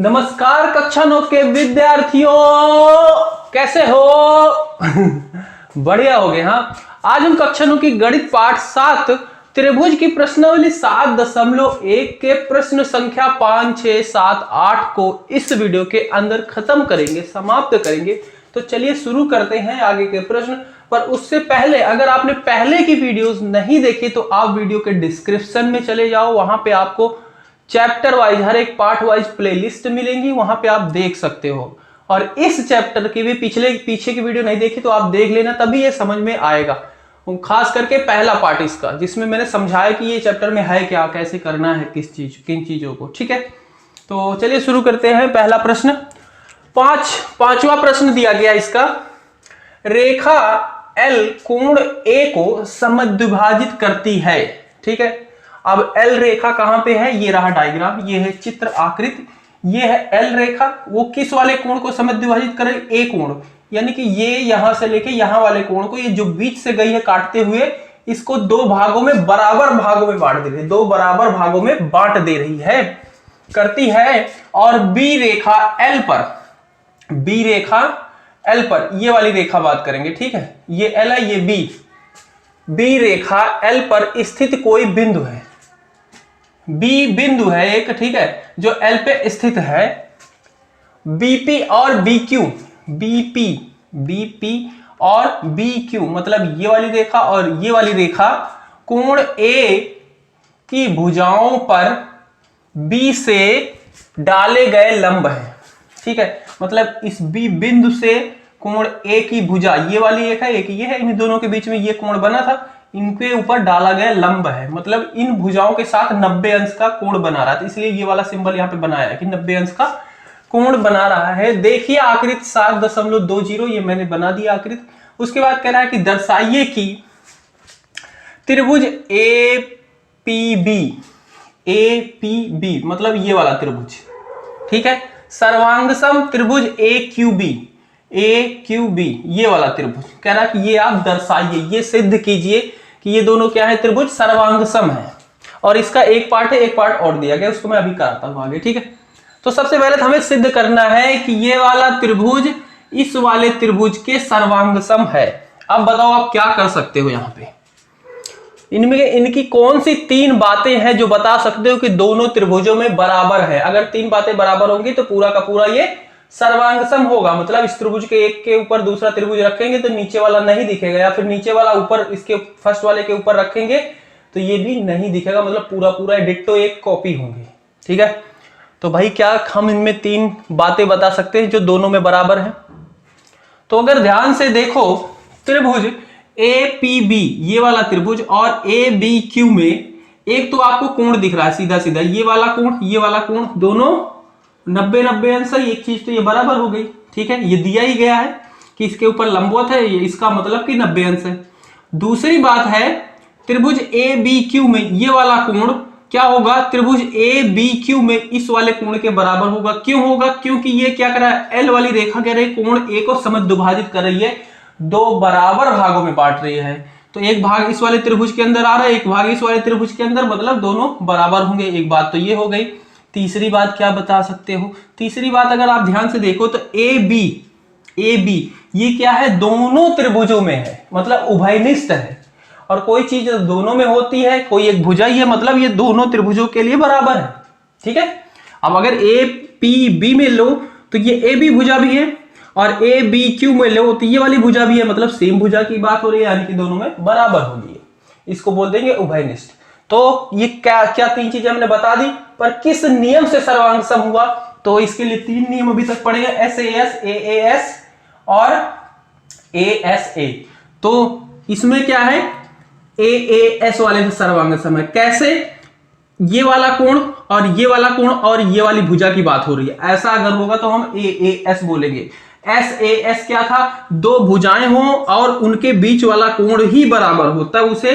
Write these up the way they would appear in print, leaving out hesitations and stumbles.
नमस्कार कक्षा 9 के विद्यार्थियों, कैसे हो? बढ़िया हो गए। हाँ, आज हम कक्षा 9 की गणित पाठ 7 त्रिभुज की प्रश्नावली 7.1 के प्रश्न संख्या 5, 6, 7, 8 को इस वीडियो के अंदर खत्म करेंगे, समाप्त करेंगे। तो चलिए शुरू करते हैं आगे के प्रश्न। पर उससे पहले अगर आपने पहले की वीडियोस नहीं देखी तो आप वीडियो के डिस्क्रिप्शन में चले जाओ, वहां पे आपको चैप्टर वाइज हर एक पार्ट वाइज प्लेलिस्ट मिलेंगी, वहां पे आप देख सकते हो। और इस चैप्टर की भी पीछे की वीडियो नहीं देखी तो आप देख लेना, तभी ये समझ में आएगा। खास करके पहला पार्ट इसका, जिसमें मैंने समझाया कि ये चैप्टर में है क्या, कैसे करना है, किन चीजों को। ठीक है, तो चलिए शुरू करते हैं। पहला प्रश्न, पांचवा प्रश्न दिया गया इसका, रेखा एल कोण ए को समद्विभाजित करती है। ठीक है, अब एल रेखा कहां पे है? ये रहा डायग्राम, ये है चित्र आकृति, ये है एल रेखा। वो किस वाले कोण को समद्विभाजित करे? ए कोण, यानी कि ये यहां से लेके यहां वाले कोण को, ये जो बीच से गई है काटते हुए, इसको दो भागों में, बराबर भागों में बांट दे रही है, दो बराबर भागों में बांट दे रही है, करती है। और बी रेखा एल पर, बी रेखा एल पर, ये वाली रेखा बात करेंगे। ठीक है, ये एल है, ये बी रेखा एल पर स्थित कोई बिंदु है, बी बिंदु है एक, ठीक है, जो एल पे स्थित है। बीपी और बीक्यू, बीपी और बीक्यू मतलब ये वाली रेखा और ये वाली रेखा कोण ए की भुजाओं पर बी से डाले गए लंब है। ठीक है, मतलब इस बी बिंदु से कोण ए की भुजा, ये वाली एक है, एक ये है, इन दोनों के बीच में ये कोण बना था, इनके ऊपर डाला गया लंब है, मतलब इन भुजाओं के साथ 90 अंश का कोण बना रहा था, इसलिए ये वाला सिंबल यहाँ पे बनाया है कि 90 अंश का कोण बना रहा है। देखिए आकृति 7.20, ये मैंने बना दिया आकृति। उसके बाद कह रहा है कि दर्शाइए कि त्रिभुज एपीबी मतलब ये वाला त्रिभुज, ठीक है, सर्वांगसम त्रिभुज AQB, ये वाला त्रिभुज कह रहा है कि ये आप दर्शाइए, ये सिद्ध कीजिए कि ये दोनों क्या है, त्रिभुज सर्वांगसम है। और इसका एक पार्ट है, एक पार्ट और दिया गया, उसको मैं अभी कराता हूं आगे। ठीक है, तो सबसे पहले तो हमें सिद्ध करना है कि ये वाला त्रिभुज इस वाले त्रिभुज के सर्वांगसम है। अब बताओ आप क्या कर सकते हो यहाँ पे, इनमें इनकी कौन सी 3 बातें हैं जो बता सकते हो कि दोनों त्रिभुजों में बराबर है। अगर 3 बातें बराबर होंगी तो पूरा का पूरा ये सर्वांगसम होगा। मतलब इस त्रिभुज के एक के ऊपर दूसरा त्रिभुज रखेंगे तो नीचे वाला नहीं दिखेगा, या फिर नीचे वाला ऊपर इसके फर्स्ट वाले के ऊपर रखेंगे तो ये भी नहीं दिखेगा, मतलब पूरा पूरा डिट्टो एक कॉपी होंगी। ठीक है, तो भाई क्या हम इनमें 3 बातें बता सकते हैं जो दोनों में बराबर है? तो अगर ध्यान से देखो, त्रिभुज APB ये वाला त्रिभुज और ABQ में एक तो आपको कोण दिख रहा है सीधा सीधा, ये वाला कोण, ये वाला कोण, दोनों 90 अंश है। एक चीज तो ये बराबर हो गई। ठीक है, ये दिया ही गया है कि इसके ऊपर लंबवत है, ये इसका मतलब कि 90 अंश है। दूसरी बात है, त्रिभुज ABQ में ये वाला कोण क्या होगा? त्रिभुज ABQ में इस वाले कोण के बराबर होगा। क्यों होगा? क्योंकि ये क्या कर रहा है, एल वाली रेखा कह रही है कोण ए को समद्विभाजित कर रही है, 2 बराबर भागों में बांट रही है। तो एक भाग इस वाले त्रिभुज के अंदर आ रहा है, एक भाग इस वाले त्रिभुज के अंदर, मतलब दोनों बराबर होंगे। एक बात तो ये हो गई। तीसरी बात क्या बता सकते हो? तीसरी बात अगर आप ध्यान से देखो तो AB ये क्या है, दोनों त्रिभुजों में है, मतलब उभयनिष्ठ है। और कोई चीज दोनों में होती है, कोई एक भुजा ही है, मतलब ये दोनों त्रिभुजों के लिए बराबर है। ठीक है, अब अगर APB में लो तो ये AB भुजा भी है, और ABQ में लो तो ये वाली भुजा भी है, मतलब सेम भुजा की बात हो रही है, यानी कि दोनों में बराबर होगी। इसको बोल देंगे उभयनिष्ठ। तो ये क्या 3 चीजें हमने बता दी, पर किस नियम से सर्वांगसम हुआ? तो इसके लिए 3 नियम अभी तक पढ़ेंगे, SAS, AAS और ASA। तो इसमें क्या है, AAS वाले से सर्वांगसम है। कैसे? ये वाला कोण और ये वाला कोण और ये वाली भुजा की बात हो रही है, ऐसा अगर होगा तो हम AAS बोलेंगे। SAS क्या था, 2 भुजाएं हो और उनके बीच वाला कोण ही बराबर हो, तब उसे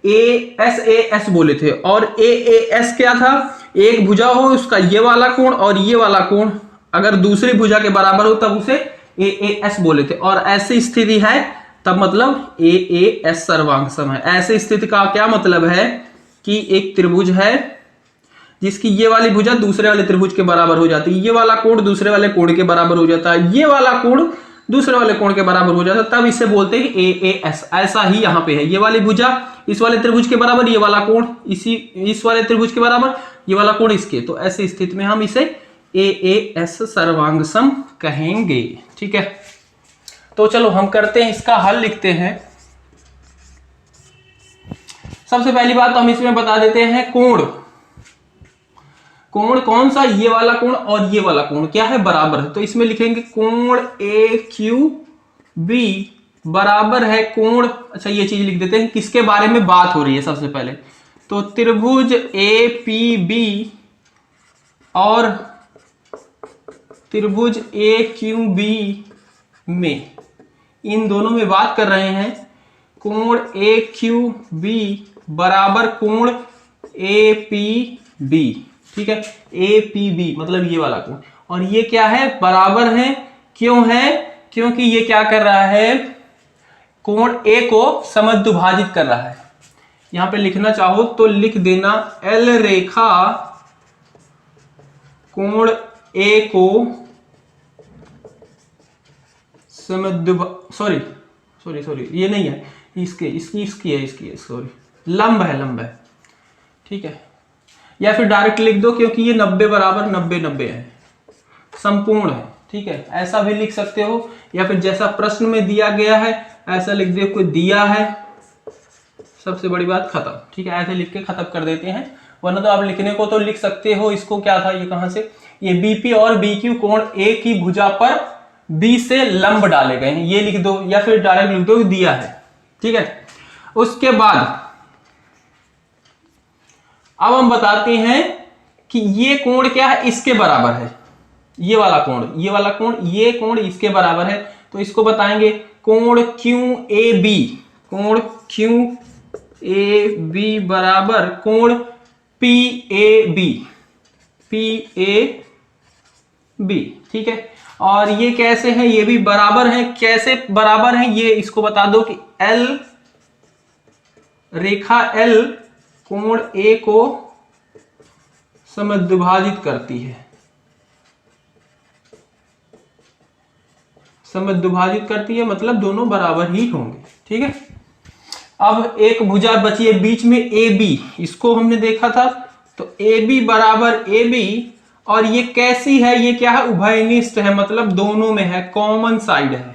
SAS बोले थे। और AAS क्या था, एक भुजा हो, उसका ये वाला कोण और ये वाला कोण अगर दूसरी भुजा के बराबर हो तब उसे AAS बोले थे। और ऐसी स्थिति है तब मतलब AAS सर्वांगसम है। ऐसी स्थिति का क्या मतलब है कि एक त्रिभुज है जिसकी ये वाली भुजा दूसरे वाले त्रिभुज के बराबर हो जाती है, ये वाला कोण दूसरे वाले कोण के बराबर हो जाता है, ये वाला कोण दूसरे वाले कोण के बराबर हो जाता है, तब इसे बोलते हैं AAS। ऐसा ही यहाँ पे है, ये वाली भुजा इस वाले त्रिभुज के बराबर, ये वाला कोण इस वाले त्रिभुज के बराबर, ये वाला कोण इसके, तो ऐसी स्थिति में हम इसे AAS सर्वांग सम कहेंगे। ठीक है, तो चलो हम करते हैं, इसका हल लिखते हैं। सबसे पहली बात तो हम इसमें बता देते हैं कोण कौन सा, ये वाला कोण और ये वाला कोण क्या है, बराबर है। तो इसमें लिखेंगे कोण AQB बराबर है कोण, अच्छा ये चीज लिख देते हैं, किसके बारे में बात हो रही है सबसे पहले, तो त्रिभुज APB और त्रिभुज AQB में, इन दोनों में बात कर रहे हैं। कोण AQB बराबर कोण APB, ठीक है, APB मतलब ये वाला कोण, और ये क्या है, बराबर है। क्यों है, क्योंकि ये क्या कर रहा है, कोण A को समद्विभाजित कर रहा है। यहां पे लिखना चाहो तो लिख देना, L रेखा कोण A को सॉरी ये नहीं है, इसकी है, सॉरी लंब है, ठीक है, या फिर डायरेक्ट लिख दो, क्योंकि ये 90 बराबर 90 है, संपूर्ण है। ठीक है, ऐसा भी लिख सकते हो, या फिर जैसा प्रश्न में दिया गया है ऐसा लिख दो, कोई दिया है, सबसे बड़ी बात खत्म। ठीक है, ऐसे लिख के खत्म कर देते हैं, वरना तो आप लिखने को तो लिख सकते हो, इसको क्या था, ये कहां से, ये BP और BQ कोण A की भुजा पर B से लंब डाले गए हैं, ये लिख दो, या फिर डायरेक्ट लिख दो दिया है। ठीक है, उसके बाद अब हम बताते हैं कि ये कोण क्या है, इसके बराबर है, ये वाला कोण ये कोण इसके बराबर है, तो इसको बताएंगे कोण QAB बराबर कोण PAB। ठीक है, और ये कैसे है, ये भी बराबर है, कैसे बराबर है, ये इसको बता दो कि L रेखा L कोण A को समद्विभाजित करती है, मतलब दोनों बराबर ही होंगे। ठीक है, अब एक भुजा बची है बीच में AB, इसको हमने देखा था, तो AB बराबर AB, और ये कैसी है, ये क्या है, उभयनिष्ठ है, मतलब दोनों में है, कॉमन साइड है,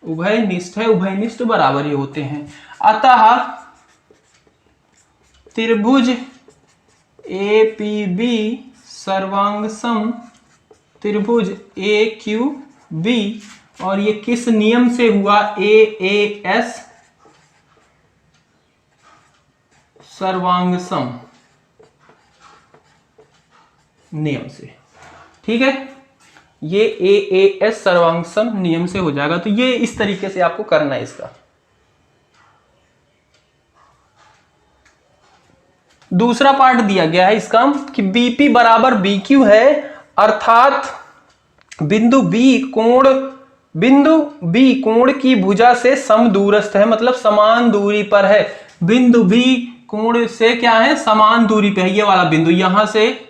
उभयनिष्ठ बराबर ही होते हैं। अतः त्रिभुज APB सर्वांग सम त्रिभुज AQB, और ये किस नियम से हुआ, AAS सर्वांग सम नियम से। ठीक है, ये AAS सर्वांग सम नियम से हो जाएगा, तो ये इस तरीके से आपको करना है। इसका दूसरा पार्ट दिया गया है इसका कि BP बराबर BQ है, अर्थात बिंदु B कोण की भुजा से समदूरस्थ है, मतलब समान दूरी पर है। बिंदु B कोण से क्या है, समान दूरी पे है, ये वाला बिंदु यहां से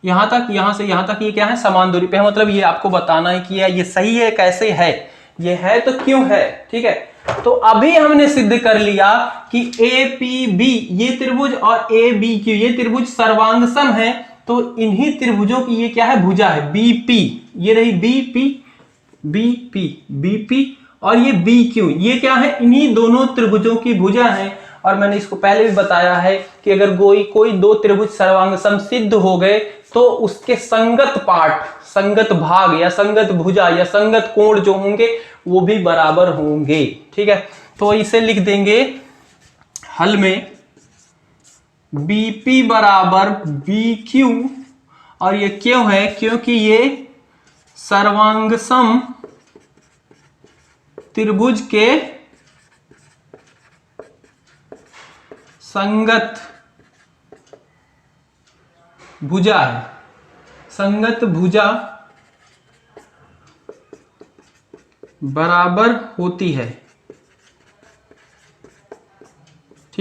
यहां तक, यहां से यहां तक, ये क्या है, समान दूरी पे है, मतलब ये आपको बताना है कि ये सही है, कैसे है, ये है तो क्यों है। ठीक है, तो अभी हमने सिद्ध कर लिया कि APB ये त्रिभुज और ABQ ये त्रिभुज सर्वांगसम है, तो इन्हीं त्रिभुजों की ये क्या है, भुजा है BP, ये रही BP और ये BQ, ये क्या है, इन्हीं दोनों त्रिभुजों की भुजा है। और मैंने इसको पहले भी बताया है कि अगर कोई दो त्रिभुज सर्वांगसम सिद्ध हो गए तो उसके संगत भाग या संगत भुजा या संगत कोण जो होंगे वो भी बराबर होंगे। ठीक है, तो इसे लिख देंगे हल में, BP बराबर BQ, और ये क्यों है, क्योंकि ये सर्वांगसम त्रिभुज के संगत भुजा है, संगत भुजा बराबर होती है।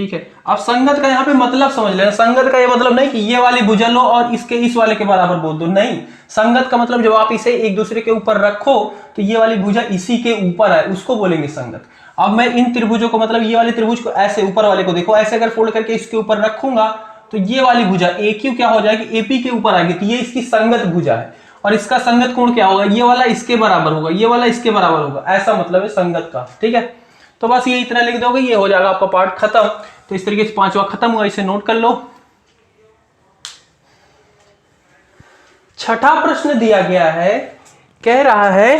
ठीक है। अब संगत का यहाँ पे मतलब समझ लेना। संगत का ये मतलब नहीं कि ये वाली भुजा लो और इसके इस वाले के बराबर बोल दो, नहीं। संगत का मतलब जब आप इसे एक दूसरे के ऊपर रखो तो ये वाली भुजा इसी के ऊपर है, उसको बोलेंगे संगत। अब मैं इन त्रिभुजों को, मतलब ये वाले त्रिभुज को ऐसे ऊपर वाले को देखो, ऐसे अगर फोल्ड करके इसके ऊपर रखूंगा तो ये वाली भुजा AQ क्या हो जाएगी, AP के ऊपर आएगी, तो ये इसकी संगत भुजा है। और इसका संगत कोण क्या होगा, ये वाला इसके बराबर होगा, ये वाला इसके बराबर होगा, ऐसा मतलब है संगत का। ठीक है, तो बस ये इतना लिख दोगे, ये हो जाएगा आपका पार्ट खत्म। तो इस तरीके से पांचवा खत्म हुआ, इसे नोट कर लो। छठा प्रश्न दिया गया है, कह रहा है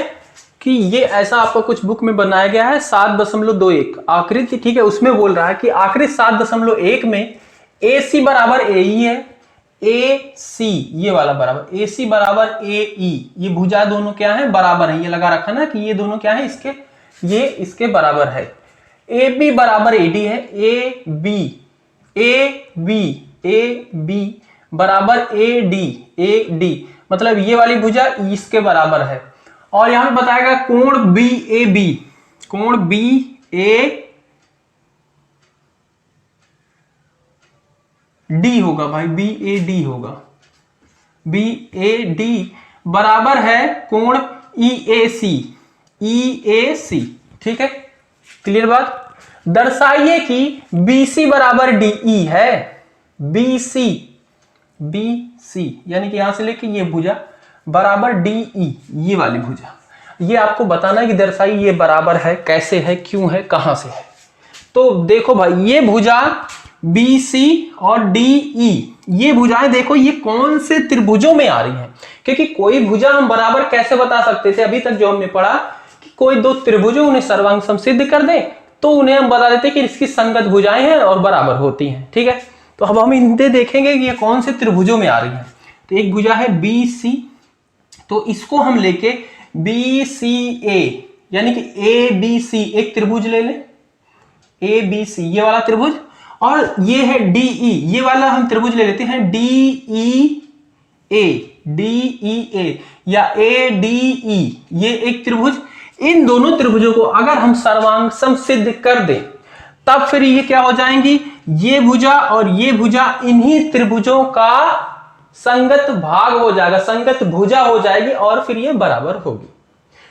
कि ये ऐसा आपका कुछ बुक में बनाया गया है 7.21 आकृति, ठीक है। उसमें बोल रहा है कि आकृति 7.1 में AC बराबर AE है, AC ये वाला बराबर, AC बराबर AE, ये भुजा दोनों क्या है, बराबर है। ये लगा रखा ना कि ये दोनों क्या है, इसके, ये इसके बराबर है। AB बराबर AD है, AB बराबर AD, मतलब ये वाली भुजा इसके बराबर है। और यहां पे बताएगा कोण BAB, कोण BAD होगा भाई, BAD होगा, BAD बराबर है कोण EAC, ठीक है। क्लियर बात। दर्शाइए कि BC बराबर DE है, BC यानी कि यहां से लेके ये भुजा बराबर DE, ये वाली भुजा। ये आपको बताना है कि दर्शाइए ये बराबर है, कैसे है, क्यों है, कहां से है। तो देखो भाई, ये भुजा BC और DE, ये भुजाएं देखो ये कौन से त्रिभुजों में आ रही हैं। क्योंकि कोई भुजा हम बराबर कैसे बता सकते थे, अभी तक जो हमने पढ़ा कि कोई दो त्रिभुजों उन्हें सर्वांग समसिद्ध कर दे तो उन्हें हम बता देते कि इसकी संगत भुजाएं हैं और बराबर होती हैं। ठीक है, तो अब हम इनसे देखेंगे कि ये कौन से त्रिभुजों में आ रही हैं। तो एक भुजा है BC, तो इसको हम लेके BCA यानी कि ABC एक त्रिभुज ले लें, ABC ये वाला त्रिभुज, और ये है DE, ये वाला हम त्रिभुज ले लेते हैं DEA या ADE, ये एक त्रिभुज। इन दोनों त्रिभुजों को अगर हम सर्वांग समसिद्ध कर दें तब फिर ये क्या हो जाएंगी, ये भुजा और ये भुजा इन्हीं त्रिभुजों का संगत भाग हो जाएगा, संगत भुजा हो जाएगी और फिर ये बराबर होगी।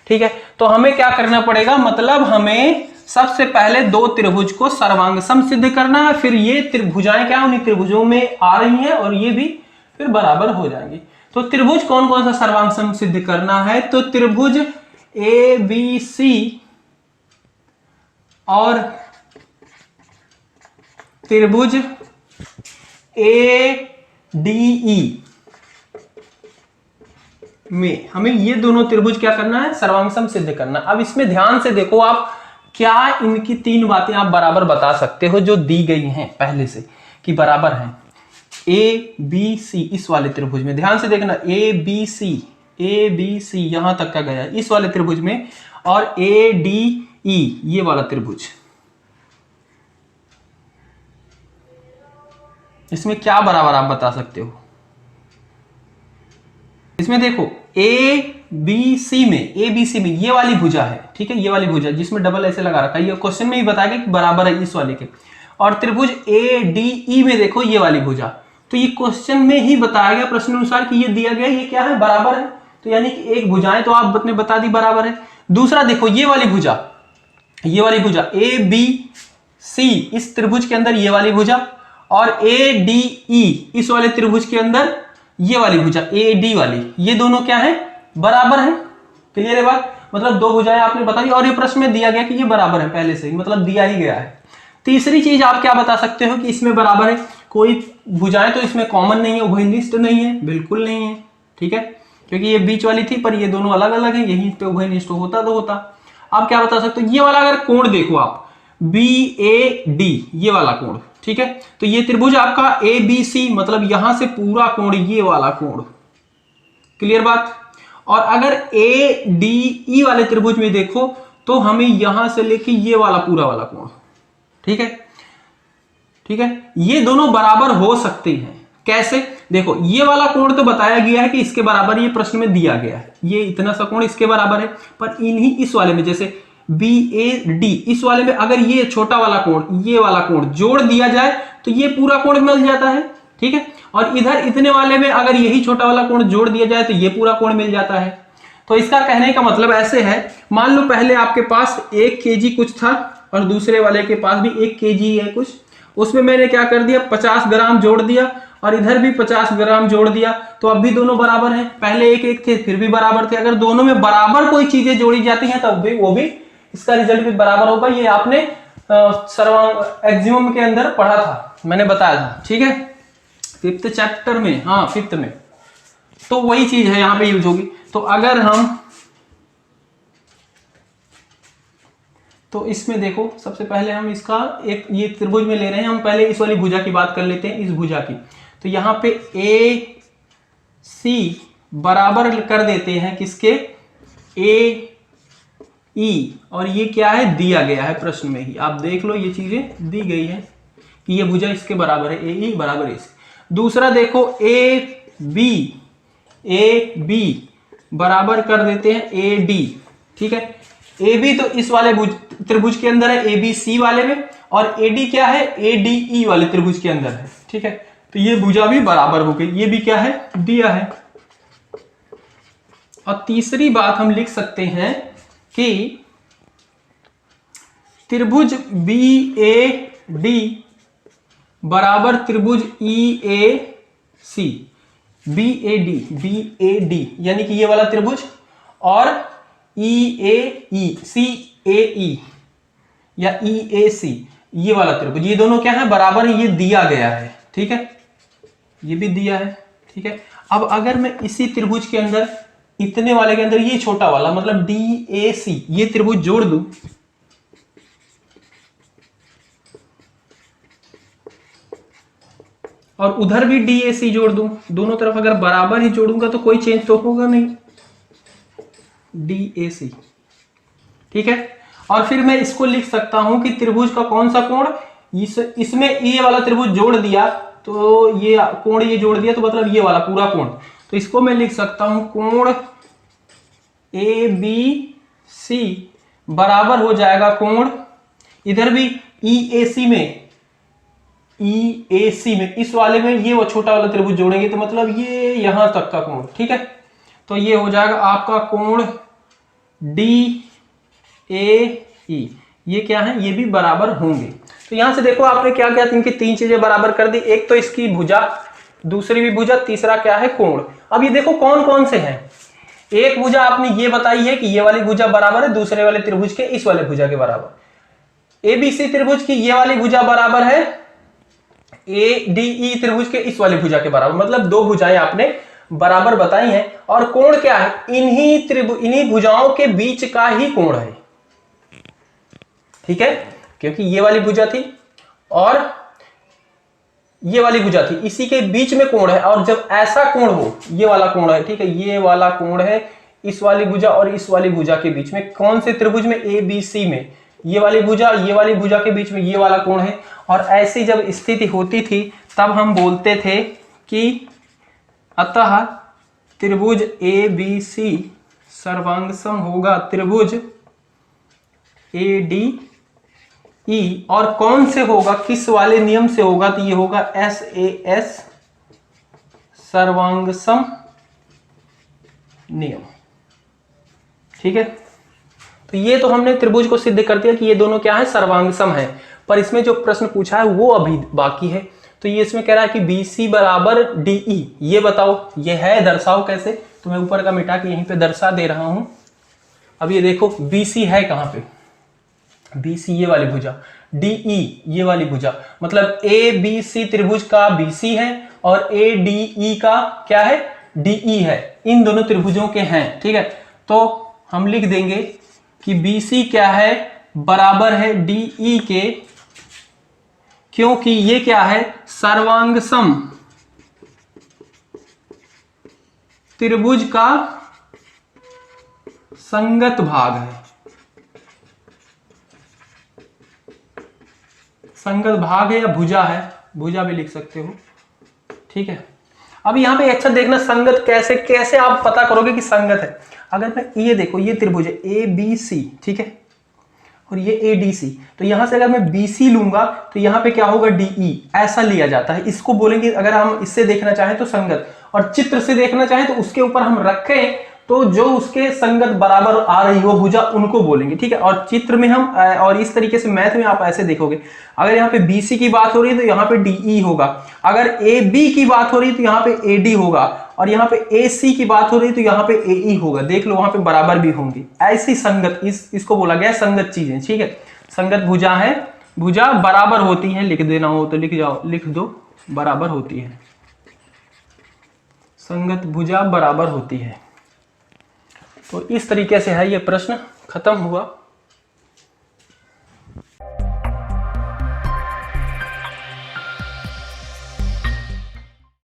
ठीक है, तो हमें क्या करना पड़ेगा, मतलब हमें सबसे पहले दो त्रिभुज को सर्वांग समसिद्ध करना है, फिर ये त्रिभुजाएं क्या उन्हीं त्रिभुजों में आ रही हैं और ये भी फिर बराबर हो जाएंगी। तो त्रिभुज कौन कौन सा सर्वांग समसिद्ध करना है, तो त्रिभुज ABC और त्रिभुज ADE में हमें ये दोनों त्रिभुज क्या करना है, सर्वांग समसिद्ध करना। अब इसमें ध्यान से देखो आप, क्या इनकी तीन बातें आप बराबर बता सकते हो जो दी गई हैं पहले से कि बराबर हैं। ABC इस वाले त्रिभुज में ध्यान से देखना, ABC यहां तक का गया इस वाले त्रिभुज में, और ADE ये वाला त्रिभुज, इसमें क्या बराबर आप बता सकते हो। इसमें देखो ABC में ये वाली भुजा है, ठीक है, ये वाली भुजा जिसमें डबल ऐसे लगा रखा है, ये क्वेश्चन में ही बताया कि बराबर है इस वाले के। और त्रिभुज ADE में देखो ये वाली भुजा, तो ये क्वेश्चन में ही बताया गया प्रश्न अनुसार कि ये दिया गया, ये क्या है, बराबर है। तो यानी कि एक भुजाएं तो आपने बता दी बराबर है। दूसरा देखो ये वाली भुजा ABC इस त्रिभुज के अंदर ये वाली भुजा, और ADE इस वाले त्रिभुज के अंदर ये वाली भुजा AD वाली, ये दोनों क्या है, बराबर है। क्लियर है बात, मतलब दो भुजाएं आपने बता दी और ये प्रश्न में दिया गया कि ये बराबर है पहले से ही, मतलब दिया ही गया है। तीसरी चीज आप क्या बता सकते हो कि इसमें बराबर है, कोई भुजाएं तो इसमें कॉमन नहीं है, उभयनिष्ठ नहीं है, बिल्कुल नहीं है। ठीक है, क्योंकि ये बीच वाली थी पर ये दोनों अलग अलग है, यहीं पे उभयनिष्ठ होता तो होता। आप क्या बता सकते हो, ये वाला अगर कोण देखो आप BAD ये वाला कोण, ठीक है, तो ये त्रिभुज आपका ABC, मतलब यहां से पूरा कोण ये वाला कोण। क्लियर बात। और अगर ADE वाले त्रिभुज में देखो तो हमें यहां से लेके ये वाला पूरा वाला कोण, ठीक है, ये दोनों बराबर हो सकते हैं। कैसे, देखो ये वाला कोण तो बताया गया है कि इसके बराबर, ये प्रश्न में दिया गया है, ये इतना सा कोण इसके बराबर है, पर इन्हीं इस वाले में जैसे बी ए डी, इस वाले में अगर ये छोटा वाला कोण, ये वाला कोण जोड़ दिया जाए तो ये पूरा कोण मिल जाता है, ठीक है। और इधर इतने वाले में अगर यही छोटा वाला कोण जोड़ दिया जाए तो ये पूरा कोण मिल जाता है। तो इसका कहने का मतलब ऐसे है, मान लो पहले आपके पास 1 kg कुछ था और दूसरे वाले के पास भी 1 kg है कुछ, उसमें मैंने क्या कर दिया 50 ग्राम जोड़ दिया और इधर भी 50 ग्राम जोड़ दिया, तो अब भी दोनों बराबर हैं। पहले 1-1 थे फिर भी बराबर थे। अगर दोनों में बराबर कोई चीजें जोड़ी जाती हैं तब भी वो भी इसका रिजल्ट भी बराबर होगा। ये आपने सर्वांग एक्सिमम के अंदर पढ़ा था, मैंने बताया था, ठीक है, 5th चैप्टर में, हाँ 5th में। तो वही चीज है यहाँ पे यूज होगी। तो अगर हम, तो इसमें देखो सबसे पहले हम इसका एक ये त्रिभुज में ले रहे हैं, हम पहले इस वाली भुजा की बात कर लेते हैं, इस भुजा की। तो यहाँ पे ए सी बराबर कर देते हैं किसके, ए ई, और ये क्या है दिया गया है प्रश्न में ही, आप देख लो ये चीजें दी गई है कि ये भुजा इसके बराबर है, ए ई बराबर ए सी। दूसरा देखो ए बी बराबर कर देते हैं ए डी, ठीक है। ए बी तो इस वाले त्रिभुज के अंदर है, ए बी सी वाले में, और ए डी क्या है, ए डी ई वाले त्रिभुज के अंदर है, ठीक है। तो ये भुजा भी बराबर हो गई, ये भी क्या है दिया है। और तीसरी बात हम लिख सकते हैं कि त्रिभुज बी ए डी बराबर त्रिभुज ई ए सी, बी ए डी यानी कि ये वाला त्रिभुज, और ई ए ई, सी ए ई या ई ए सी ये वाला त्रिभुज, ये दोनों क्या है बराबर है, ये दिया गया है, ठीक है, ये भी दिया है, ठीक है। अब अगर मैं इसी त्रिभुज के अंदर इतने वाले के अंदर ये छोटा वाला मतलब डी ए सी ये त्रिभुज जोड़ दूं, और उधर भी डी ए सी जोड़ दूं, दोनों तरफ अगर बराबर ही जोड़ूंगा तो कोई चेंज तो होगा नहीं, डी ए सी, ठीक है। और फिर मैं इसको लिख सकता हूं कि त्रिभुज का कौन सा कोण, इसमें ये वाला त्रिभुज जोड़ दिया तो ये कोण ये जोड़ दिया तो मतलब ये वाला पूरा कोण, तो इसको मैं लिख सकता हूं कोण ए बी सी बराबर हो जाएगा कोण, इधर भी ई ए सी में इस वाले में ये वो छोटा वाला त्रिभुज जोड़ेंगे तो मतलब ये यहां तक का कोण, ठीक है। तो ये हो जाएगा आपका कोण डी ए ई, ये क्या है ये भी बराबर होंगे। तो यहां से देखो आपने क्या क्या इनकी 3 चीजें बराबर कर दी, एक तो इसकी भुजा, दूसरी भी भुजा, तीसरा क्या है कोण। अब ये देखो कौन कौन से हैं, एक भुजा आपने ये बताई है कि ये वाली भुजा बराबर है दूसरे वाले त्रिभुज के इस वाले भुजा के बराबर, एबीसी त्रिभुज की ये वाली भुजा बराबर है ए डी ई त्रिभुज के इस वाली भुजा के बराबर, मतलब 2 भुजाएं आपने बराबर बताई हैं। और कोण क्या है, इन्हीं भुजाओं के बीच का ही कोण है, ठीक है, क्योंकि ये वाली भुजा थी और ये वाली भुजा थी, इसी के बीच में कोण है। और जब ऐसा कोण हो, ये वाला कोण है, ठीक है, ये वाला कोण है इस वाली भुजा और इस वाली भुजा के बीच में, कौन से त्रिभुज में, ए बी सी में, ये वाली भुजा के बीच में ये वाला कोण है। और ऐसी जब स्थिति होती थी तब हम बोलते थे कि अतः त्रिभुज ए बी सी सर्वांगसम होगा त्रिभुज ए डी ई, और कौन से होगा, किस वाले नियम से होगा, तो ये होगा एस ए एस सर्वांगसम नियम, ठीक है। तो ये तो हमने त्रिभुज को सिद्ध कर दिया कि ये दोनों क्या है सर्वांगसम है, पर इसमें जो प्रश्न पूछा है वो अभी बाकी है। तो ये इसमें कह रहा है कि बी सी बराबर डी ई, ये बताओ ये है, दर्शाओ कैसे। तो मैं ऊपर का मिटा के यहीं पे दर्शा दे रहा हूं। अब ये देखो बी सी है कहां पे, बी सी ये वाली भुजा, डी ई ये वाली भुजा, मतलब ए बी सी त्रिभुज का बी सी है और ए डी ई का क्या है, डी ई है, इन दोनों त्रिभुजों के हैं, ठीक है। तो हम लिख देंगे कि बी सी क्या है, बराबर है डी ई के, क्योंकि ये क्या है सर्वांगसम त्रिभुज का संगत भाग है, संगत भाग है या भुजा है, भुजा भी लिख सकते हो, ठीक है। अब यहां पे अच्छा देखना संगत कैसे कैसे आप पता करोगे कि संगत है। अगर मैं ये देखो ये त्रिभुज है ए बी सी, ठीक है, और ये ADC। तो यहां से अगर मैं BC लूंगा तो यहाँ पे क्या होगा DE, ऐसा लिया जाता है। इसको बोलेंगे, अगर हम इससे देखना चाहें तो संगत, और चित्र से देखना चाहें तो उसके ऊपर हम रखें तो जो उसके संगत बराबर आ रही हो भुजा उनको बोलेंगे, ठीक है। और चित्र में हम और इस तरीके से मैथ में आप ऐसे देखोगे, अगर यहाँ पे BC की बात हो रही है तो यहाँ पे DE होगा, अगर AB की बात हो रही है तो यहाँ पे AD होगा, और यहाँ पे AC की बात हो रही है तो यहाँ पे AE होगा। देख लो वहां पे बराबर भी होंगी। ऐसी संगत, इसको बोला गया संगत चीजें, ठीक है। संगत भुजा है, भुजा बराबर होती है, लिख देना हो तो लिख जाओ, लिख दो, बराबर होती है। संगत भुजा बराबर होती है। तो इस तरीके से है ये प्रश्न खत्म हुआ।